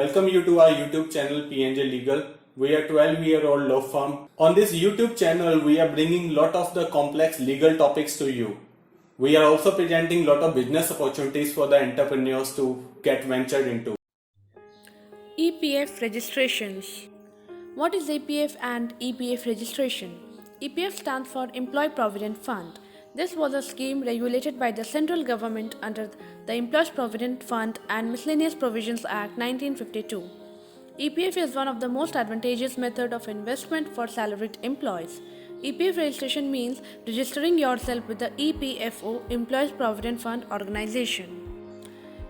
Welcome you to our YouTube channel PNJ Legal. We are 12-year-old law firm. On this YouTube channel, we are bringing lot of the complex legal topics to you. We are also presenting lot of business opportunities for the entrepreneurs to get ventured into. EPF registrations. What is EPF and EPF registration? EPF stands for Employee Provident Fund. This was a scheme regulated by the central government under the Employees Provident Fund and Miscellaneous Provisions Act 1952. EPF is one of the most advantageous method of investment for salaried employees. EPF registration means registering yourself with the EPFO, Employees Provident Fund Organisation.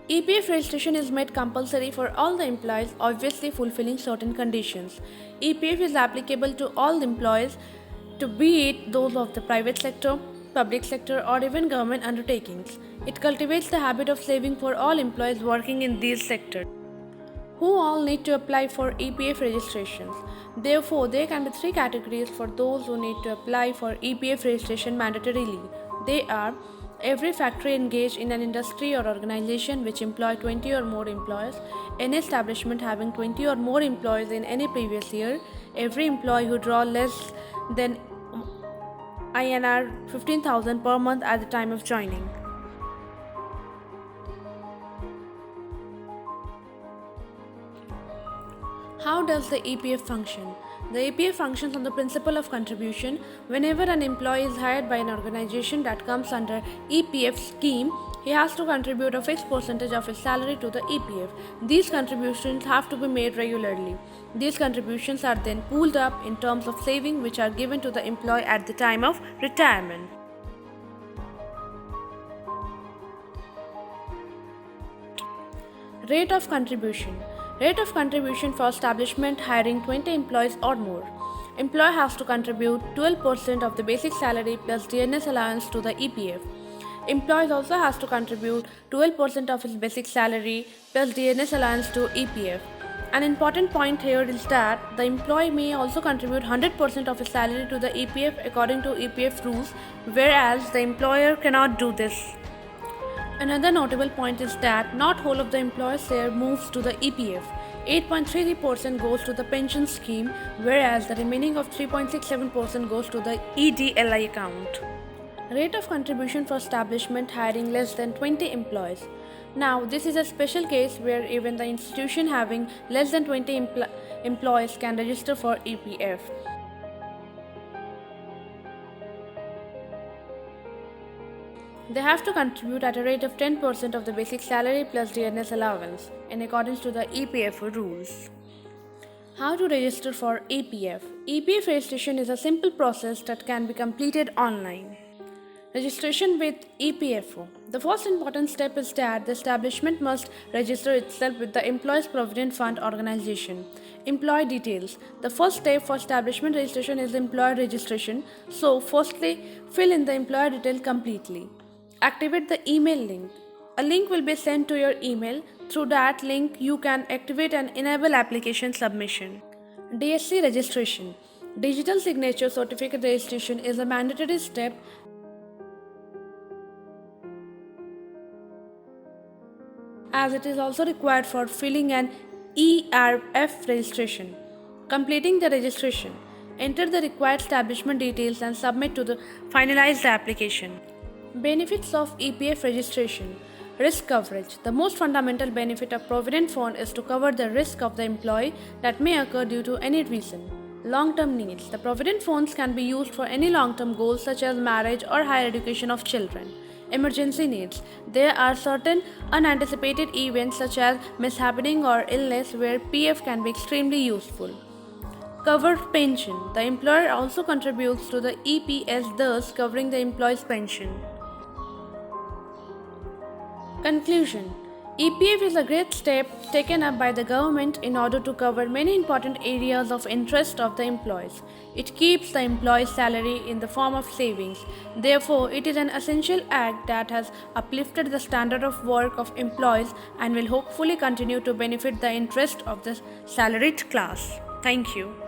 EPF registration is made compulsory for all the employees, obviously fulfilling certain conditions. EPF is applicable to all employees, to be it those of the private sector, public sector, or even government undertakings. It cultivates the habit of saving for all employees working in these sectors. Who all need to apply for EPF registrations? Therefore, there can be three categories for those who need to apply for EPF registration mandatorily. They are every factory engaged in an industry or organization which employ 20 or more employees, any establishment having 20 or more employees in any previous year, every employee who draw less than INR 15,000 per month at the time of joining. How does the EPF function? The EPF functions on the principle of contribution. Whenever an employee is hired by an organization that comes under EPF scheme, he has to contribute a fixed percentage of his salary to the EPF. These contributions have to be made regularly. These contributions are then pooled up in terms of saving which are given to the employee at the time of retirement. Rate of contribution. Rate of contribution for establishment hiring 20 employees or more. Employer has to contribute 12% of the basic salary plus DNS allowance to the EPF. Employees also has to contribute 12% of his basic salary plus DNS allowance to EPF. An important point here is that the employee may also contribute 100% of his salary to the EPF according to EPF rules, whereas the employer cannot do this. Another notable point is that not whole of the employer's share moves to the EPF. 8.33% goes to the pension scheme, whereas the remaining of 3.67% goes to the EDLI account. Rate of contribution for establishment hiring less than 20 employees. Now, this is a special case where even the institution having less than 20 employees can register for EPF. They have to contribute at a rate of 10% of the basic salary plus DNS allowance in accordance to the EPFO rules. How to register for EPF? EPF registration is a simple process that can be completed online. Registration with EPFO. The first important step is that the establishment must register itself with the Employees Provident Fund Organisation. Employee details. The first step for establishment registration is employer registration. So, firstly, fill in the employer detail completely. Activate the email link. A link will be sent to your email. Through that link, you can activate and enable application submission. DSC registration. Digital signature certificate registration is a mandatory step as it is also required for filling an EPF registration. Completing the registration. Enter the required establishment details and submit to the finalized application. Benefits of EPF registration. Risk coverage. The most fundamental benefit of Provident Fund is to cover the risk of the employee that may occur due to any reason. Long-term needs. The Provident Funds can be used for any long-term goals such as marriage or higher education of children. Emergency needs. There are certain unanticipated events such as mishappening or illness where PF can be extremely useful. Covered pension. The employer also contributes to the EPS, thus covering the employee's pension. Conclusion. EPF is a great step taken up by the government in order to cover many important areas of interest of the employees. It keeps the employee's salary in the form of savings. Therefore, it is an essential act that has uplifted the standard of work of employees and will hopefully continue to benefit the interest of the salaried class. Thank you.